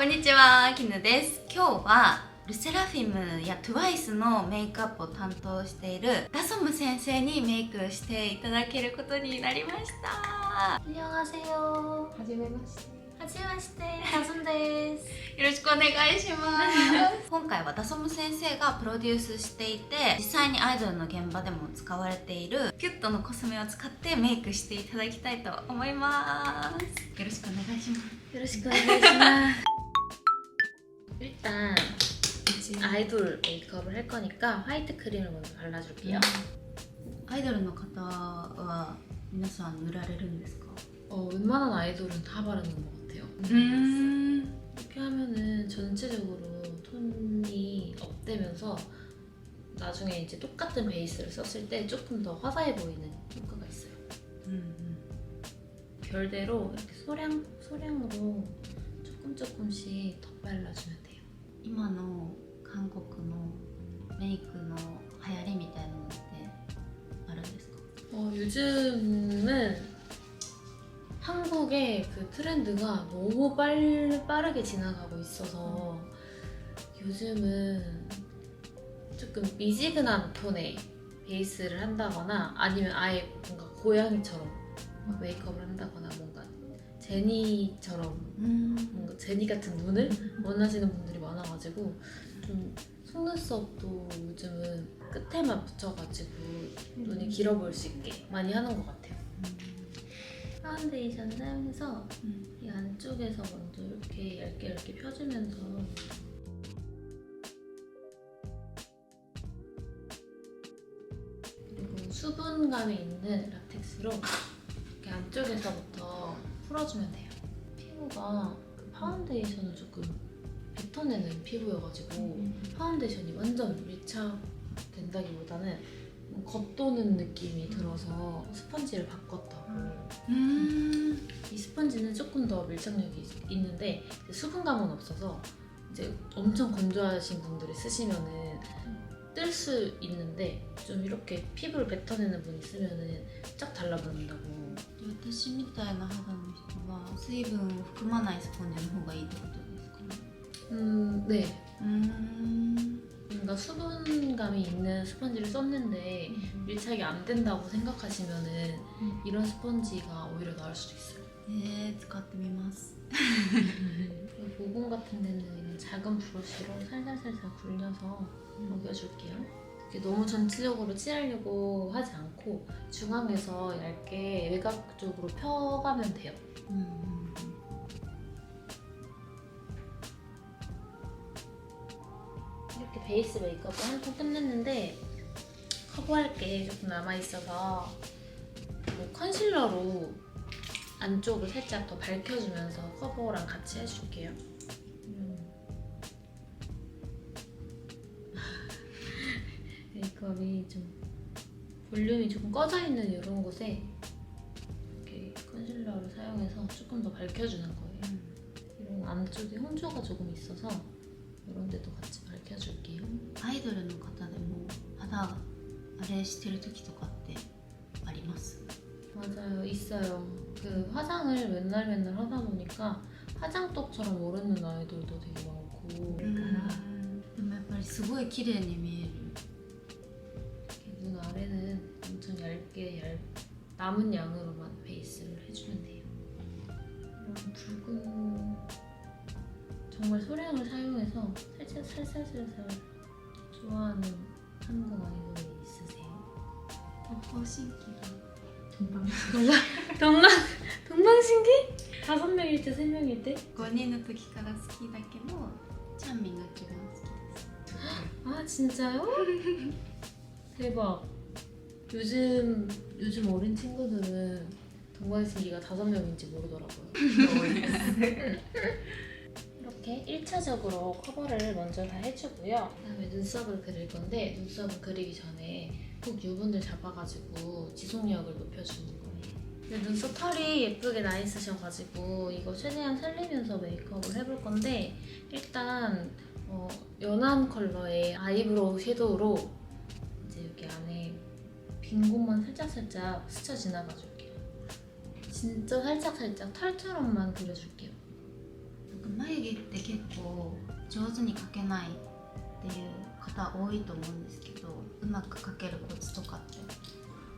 こんにちは、きぬです。今日はルセラフィムや TWICE のメイクアップを担当しているダソム先生にメイクしていただけることになりました。안녕하세요。はじめまして。はじめまして、ダソムです。よろしくお願いします今回はダソム先生がプロデュースしていて、実際にアイドルの現場でも使われているキュットのコスメを使ってメイクしていただきたいと思います。よろしくお願いします。よろしくお願いします。일단 아이돌 메이크업을 할 거니까 화이트 크림을 먼저 발라줄게요. アイドルの方は皆さん塗られるんですか？웬만한 아이돌은 다 바르는 것 같아요. 이렇게 하면은 전체적으로 톤이 업되면서 나중에 이제 똑같은 베이스를 썼을 때 조금 더 화사해 보이는 효과가 있어요. 별대로 이렇게 소량으로 조금씩 더 발라주면 돼요. 今の韓国のメイクの流行りみたいなのってあるんですか？ 요즘은 한국의 그 트렌드가 너무 빠르게 지나가고 있어서 요즘은 조금 미지근한 톤의 베이스를 한다거나 아니면 아예 뭔가 고양이처럼 메이크업을 한다거나 뭔가 제니처럼 뭔가 제니 같은 눈을 원하시는 분들이 많아가지고 좀 속눈썹도 요즘은 끝에만 붙여가지고 눈이 길어 보일 수 있게 많이 하는 것 같아요. 파운데이션 사용해서 이 안쪽에서 먼저 이렇게 얇게 펴주면서 그리고 수분감이 있는 라텍스로 이렇게 안쪽에서부터 풀어주면 돼요. 피부가 그 파운데이션을 조금 뱉어내는 피부여가지고 파운데이션이 완전 밀착된다기보다는 겉도는 느낌이 들어서 스펀지를 바꿨다고. 이 스펀지는 조금 더 밀착력이 있는데 수분감은 없어서 이제 엄청 건조하신 분들이 쓰시면은 뜰 수 있는데 좀 이렇게 피부를 뱉어내는 분이 쓰면은 쫙 달라붙는다고. 私みたいな肌の人は水分を含まないスポンジの方がいいってことですかね？ 네. 뭔가 수분감이 있는 스펀지를 썼는데 밀착이 안 된다고 생각하시면은 이런 스펀지가 오히려 나을 수도 있어요. 使ってみます。 모공 같은 데는 작은 브러쉬로 살살살살 굴려서 먹여줄게요. 이렇게 너무 전체적으로 칠하려고 하지 않고 중앙에서 얇게 외곽 쪽으로 펴가면 돼요. 이렇게 베이스 메이크업을 한 통 끝냈는데 커버할 게 조금 남아있어서 컨실러로 안쪽을 살짝 더 밝혀주면서 커버랑 같이 해줄게요. 메이크업이 좀 볼륨이 조금 꺼져있는 이런 곳에 이렇게 컨실러를 사용해서 조금 더 밝혀주는 거예요. 이런 안쪽에 홍조가 조금 있어서 이런 데도 같이 밝혀줄게요. アイドルの方でも肌荒れしてる時とかってあります？ 맞아요, 있어요. 그 화장을 맨날 하다 보니까 화장떡처럼 오르는 아이돌도 되게 많고. でもやっぱりすごい綺麗に見える。 눈 아래는 엄청 얇게 남은 양으로만 베이스를 해주면 돼요. 이런 붉은 정말 소량을 사용해서 살살 좋아하는 한국 아이돌이 있으세요? 동방신기가 동방신기? 5명일 때 3명일 때? 5人の時から好きだけどチャンミンが一番好きです。 아 진짜요? 대박. 요즘 어린 친구들은 동방신기가 5명인지 모르더라고요. 이렇게 1차적으로 커버를 먼저 다 해주고요. 그다음에 눈썹을 그릴 건데 눈썹을 그리기 전에 꼭 유분을 잡아가지고 지속력을 높여주는 거예요. 근데 눈썹 털이 예쁘게 나 있으셔가지고 이거 최대한 살리면서 메이크업을 해볼 건데 일단 연한 컬러의 아이브로우 섀도우로 이제 여기 안에 빈 곳만 살짝살짝 스쳐 지나가 줄게요. 진짜 살짝살짝 털처럼만 그려줄게요. 眉毛って結構上手に描けないっていう方多いと思うんですけど、うまく描けるコツとかって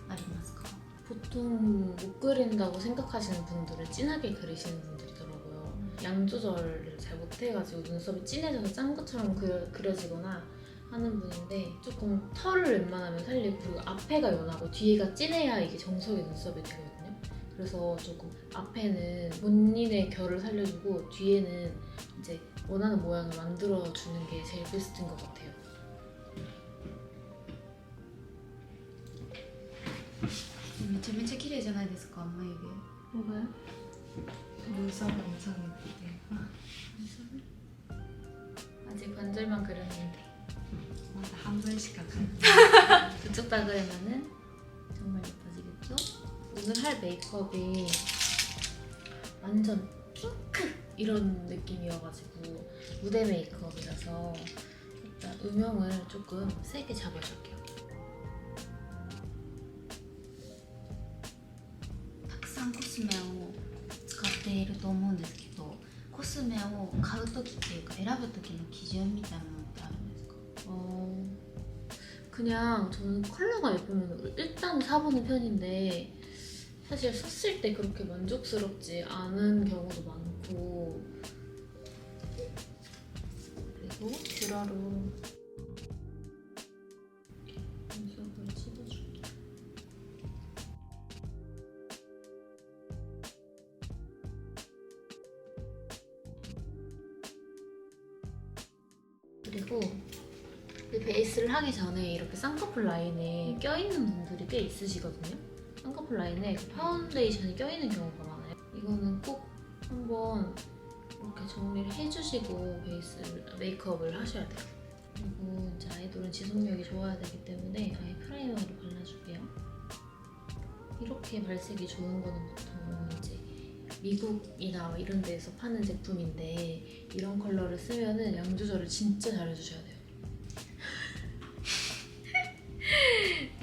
ありますか？ 보통 못 그린다고 생각하시는 분들은 진하게 그리시는 분들이더라고요. 양 조절을 잘 못해가지고 눈썹이 진해져서 짠 것처럼 그려지거나 하는 분인데, 조금 털을 웬만하면 살리고, 그리고 앞에가 연하고 뒤에가 진해야 이게 정석의 눈썹이 되거든요. 그래서 조금 앞에는 본인의 결을 살려주고 뒤에는 이제 원하는 모양을 만들어주는 게 제일 베스트인 것 같아요. 진짜 綺麗じゃないですか眉毛。 뭐가요? 눈썹 엄청 예쁘게. 아직 반절만 그렸는데 한 번씩 깎아. 그쪽 다 그리면은 정말 예뻐지겠죠? 오늘 할 메이크업이 완전 핑크 이런 느낌이어가지고 무대 메이크업이라서 일단 음영을 조금 세게 잡아줄게요. たくさんコスメを使っていると思うんですけど、コスメを買う時っていうか選ぶ時の基準みたいなのってあるんですか？ 그냥 저는 컬러가 예쁘면 일단 사보는 편인데, 사실 썼을 때 그렇게 만족스럽지 않은 경우도 많고, 그리고 뷰러로 눈썹을 찝어줄게요. 그리고 이 베이스를 하기 전에 이렇게 쌍꺼풀 라인에 껴있는 분들이 꽤 있으시거든요. 쌍꺼풀 라인에 그 파운데이션이 껴있는 경우가 많아요. 이거는 꼭 한번 이렇게 정리를 해주시고 메이크업을 하셔야 돼요. 그리고 이제 아이돌은 지속력이 좋아야 되기 때문에 아예 프라이머를 발라줄게요. 이렇게 발색이 좋은 거는 보통 이제 미국이나 이런 데서 파는 제품인데, 이런 컬러를 쓰면은 양 조절을 진짜 잘 해주셔야 돼요.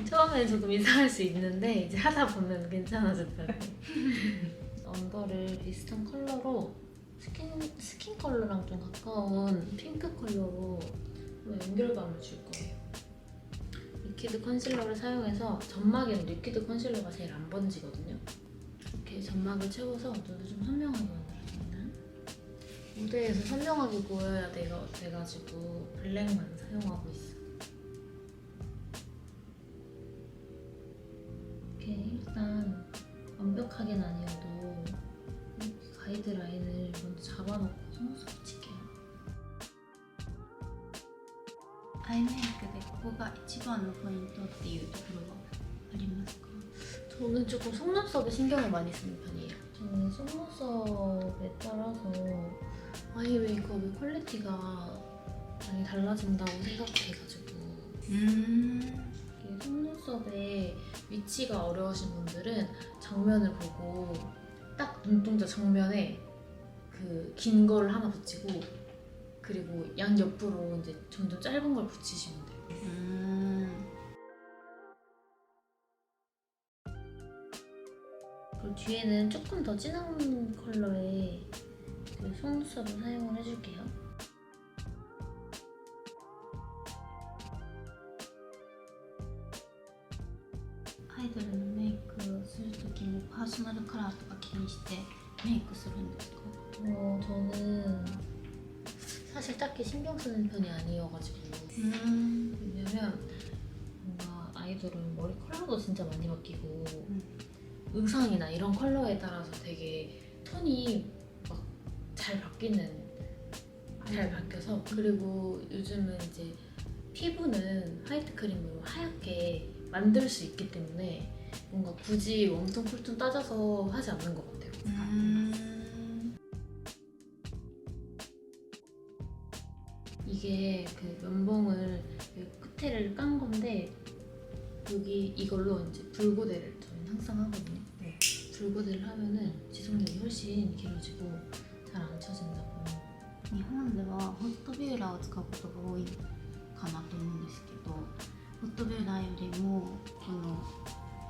처음에는 조금 이상할 수 있는데 이제 하다 보면 괜찮아졌다고. 언더를 비슷한 컬러로 스킨 컬러랑 좀 가까운 핑크 컬러로 연결감을 줄 거예요. 리퀴드 컨실러를 사용해서 점막에는 리퀴드 컨실러가 제일 안 번지거든요. 이렇게 점막을 채워서 눈을 좀 선명하게 만들어줍니다. 무대에서 선명하게 보여야 돼가지고 블랙만 사용하고 있어요. 이렇게 일단 완벽하게는 아니어도 이렇게 가이드라인을 먼저 잡아놓고 속눈썹 붙일게요. アイメイクでここが一番のポイントっていうところはありますか？ 저는 조금 속눈썹에 신경을 많이 쓰는 편이에요. 저는 속눈썹에 따라서 아이 메이크업의 퀄리티가 많이 달라진다고 생각해가지고, 이게 속눈썹에 위치가 어려우신 분들은 정면을 보고 딱 눈동자 정면에 그 긴 거를 하나 붙이고, 그리고 양 옆으로 이제 점점 짧은 걸 붙이시면 돼요. 그리고 뒤에는 조금 더 진한 컬러의 그 속눈썹을 사용을 해줄게요. 아이돌 메이크 するときにパーソナルカラーとか気にしてメイクするんですか？ 저는 사실 딱히 신경 쓰는 편이 아니어가지고. 왜냐면 뭔가 아이돌은 머리 컬러도 진짜 많이 바뀌고 의상이나 이런 컬러에 따라서 되게 톤이 막 잘 바뀌어서. 그리고 요즘은 이제 피부는 화이트 크림으로 하얗게 만들 수 있기 때문에 뭔가 굳이 웜톤, 쿨톤 따져서 하지 않는 것 같아요. 이게 그 면봉을 끝에를 깐 건데, 여기 이걸로 이제 붉고데를 저는 항상 하거든요. 네. 붉고데를 하면은 지속력이 훨씬 길어지고 잘 안 쳐진다고. 日本ではホットビューラーを使うことが多いかなと思うんですけど、ホットビューラーよりもこの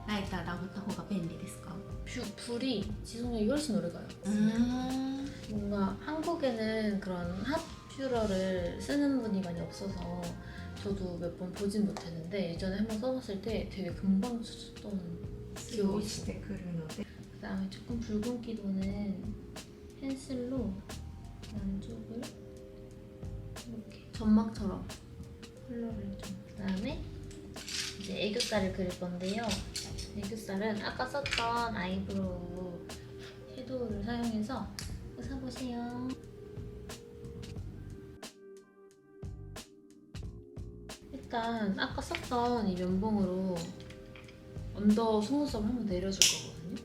ライターで炙った方が便利ですか？ 불이 지속력이 훨씬 오래 가요. 뭔가 한국에는 그런 핫 퓨러를 쓰는 분이 많이 없어서 저도 몇 번 보진 못했는데 예전에 한번 써봤을 때 되게 금방 써졌던 すぐ落ちてくるので 그다음에 조금 붉은기도는 펜슬로 안쪽을 이렇게 점막처럼 컬러를 좀. 그다음에 이제 애교살을 그릴 건데요. 애교살은 아까 썼던 아이브로우 섀도우를 사용해서 써보세요. 일단 아까 썼던 이 면봉으로 언더 속눈썹을 한번 내려줄 거거든요.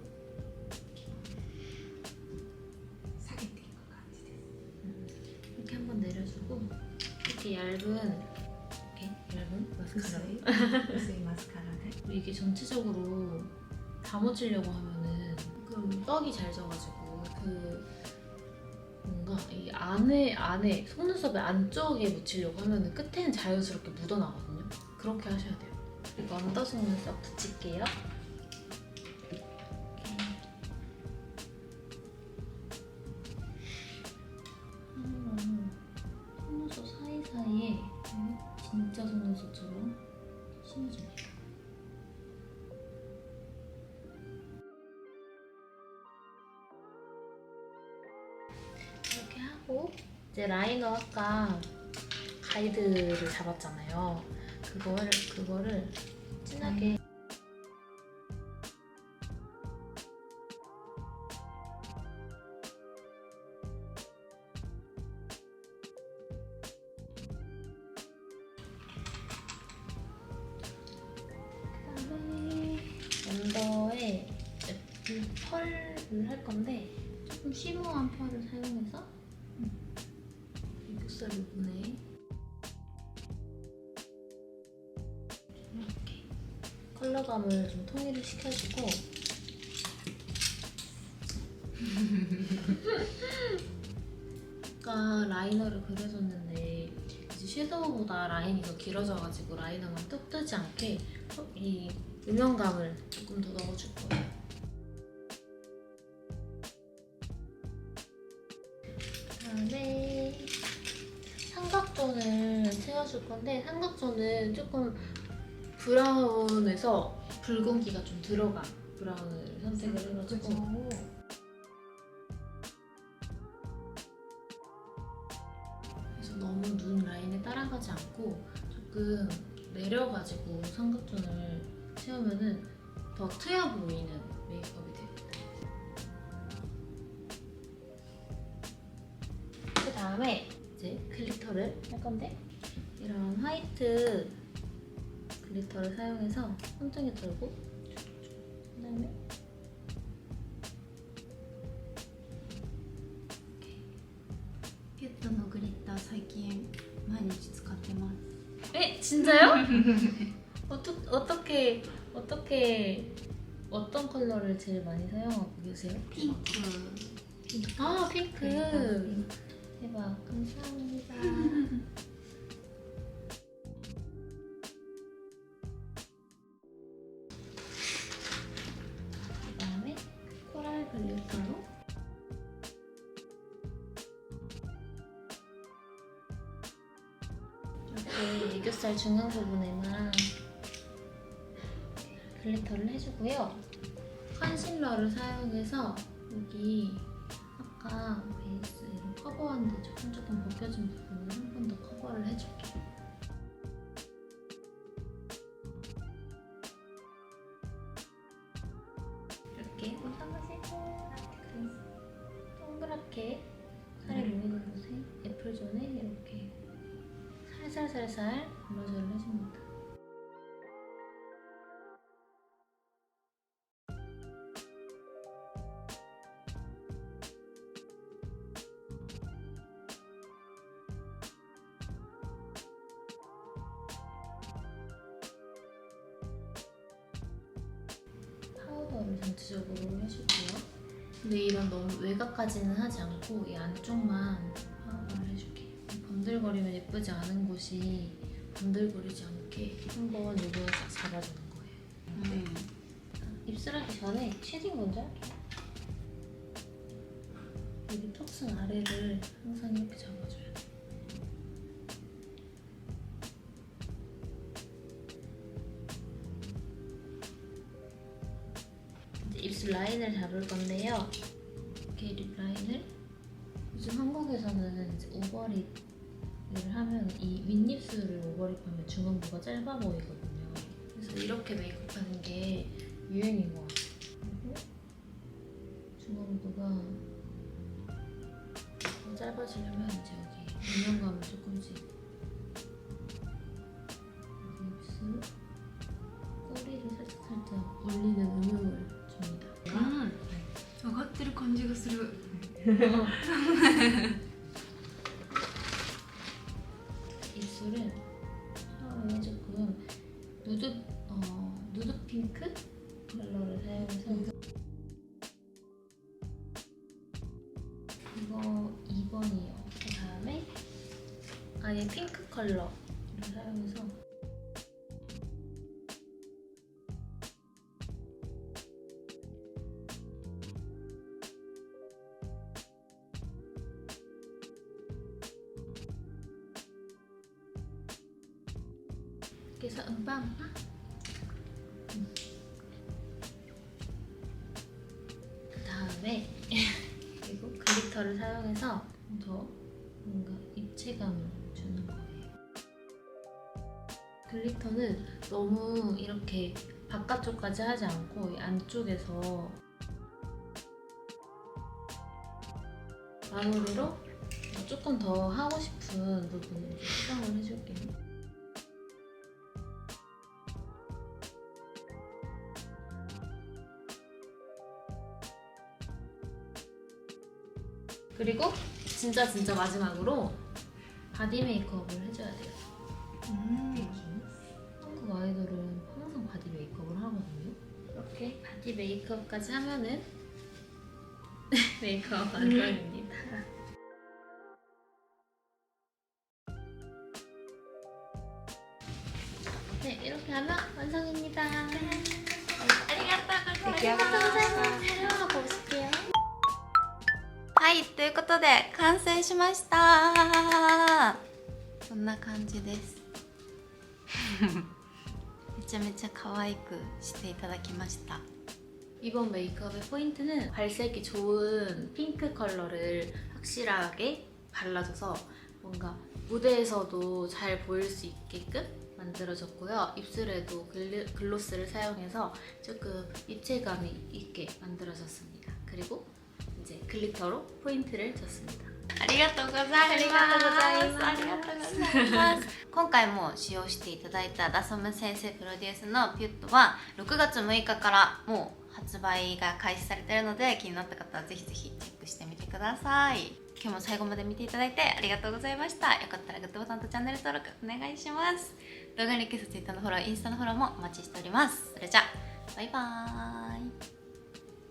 下げていく感じです 이렇게 한번 내려주고 이렇게 얇은 마스카라로 薄いマスカラで 이게 전체적으로 다 묻히려고 하면은 조금 떡이 잘 져가지고 그 뭔가 이 안에 속눈썹의 안쪽에 묻히려고 하면은 끝에는 자연스럽게 묻어나거든요. 그렇게 하셔야 돼요. 그리고 언더 속눈썹 붙일게요. 이렇게. 속눈썹 사이사이에 진짜 속눈썹처럼 심어줍니다. 이렇게 하고 이제 라이너 아까 가이드를 잡았잖아요. 그거를 진하게 그다음에 언더에 펄을 할 건데 조금 쉬머한 펄을 사용해서 애교살 부분에 이렇게 컬러감을 좀 통일을 시켜주고 아까 라이너를 그려줬는데 이제 섀도우보다 라인이 더 길어져가지고 라이너만 뚝 뜨지 않게 이 음영감을 조금 더 넣어줄 거예요. 그다음에 삼각존을 채워줄 건데 삼각존은 조금 브라운에서 붉은기가 좀 들어간 브라운을 선택을 해가지고 그래서 너무 눈 라인에 따라가지 않고 조금 내려가지고 삼각존을 채우면은 더 트여 보이는 메이크업이 됩니다. 그 다음에 이제 글리터를 할 건데 이런 화이트 글리터를 사용해서 손등에 돌고 그 다음에 퓨트のグリッター最近毎日使ってます。 에? 진짜요? 어떻게 어떤 컬러를 제일 많이 사용하고 계세요? ピンク 아 핑크 핑크. 대박 감사합니다. 그다음에 코랄 글리터로 이렇게 애교살 중앙 부분에만 글리터를 해주고요. 컨실러를 사용해서 여기 아까 베이스를 커버하는데 조금 벗겨진 부분을 한 번 더 커버를 해줄게요. 이렇게 꽂아가지고 동그랗게 살에 모이는 곳에 애플존에 이렇게 살살살살 블러셔를 해줍니다. 파우더를 전체적으로 해줄게요. 근데 이런 너무 외곽까지는 하지 않고 이 안쪽만 파우더를 해줄게요. 번들거리면 예쁘지 않은 곳이 번들거리지 않게 한번 이걸 딱 잡아주는 거예요. 입술하기 전에 쉐딩 먼저 할게요. 여기 턱선 아래를 항상 이렇게 잡아줘야 돼. 이제 입술 라인을 잡을 건데요. 이렇게 립 라인을 요즘 한국에서는 이제 오버립을 하면 이 윗입술을 오버립하면 중안부가 짧아 보이거든요. 그래서 이렇게 메이크업하는 게 유행인 것 같아요. 그리고 중안부가 더 짧아지려면 이제 여기 음영감을 조금씩 여기 입술 꼬리를 살짝 올리는 음영을 줍니다. 上がってる感じがする 입술은 처음에 조금 누드 핑크 컬러를 사용해서 이거 2번이에요. 그 다음에 아예 핑크 컬러를 사용해서 그래서 음방아 그 다음에 그리고 글리터를 사용해서 더 뭔가 입체감을 주는 거예요. 글리터는 너무 이렇게 바깥쪽까지 하지 않고 이 안쪽에서 마무리로 조금 더 하고 싶은 부분을 수정을 해줄게요. 그리고 진짜 마지막으로 바디 메이크업을 해줘야 돼요. 한국 아이돌은 항상 바디 메이크업을 하거든요. 이렇게 바디 메이크업까지 하면은 메이크업 완성입니다. 네, 이렇게 하면 완성입니다. 아리가또 촬영하고 오실게요. はい、ということで完成しましたこんな感じですめちゃめちゃ可愛くしていただきました 이번 메이크업의 포인트는 발색이 좋은 핑크 컬러를 확실하게 발라줘서 뭔가 무대에서도 잘 보일 수 있게끔 만들어졌고요. 입술에도 글로스를 사용해서 조금 입체감이 있게 만들어졌습니다. 그리고 이제 글리터로 포인트를 줬습니다. ありがとうございます。ありがとうございます。今回も使用していただいたダソム先生プロデュースのピュットは6月6日からもう発売が開始されているので、気になった方はぜひぜひチェックしてみてください。今日も最後まで見ていただいてありがとうございました。よかったらグッドボタンとチャンネル登録お願いします。動画にリクエスト、Twitter のフォロー、インスタのフォローもお待ちしております。それじゃあバイバーイ。あ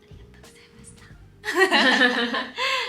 りがとうございました。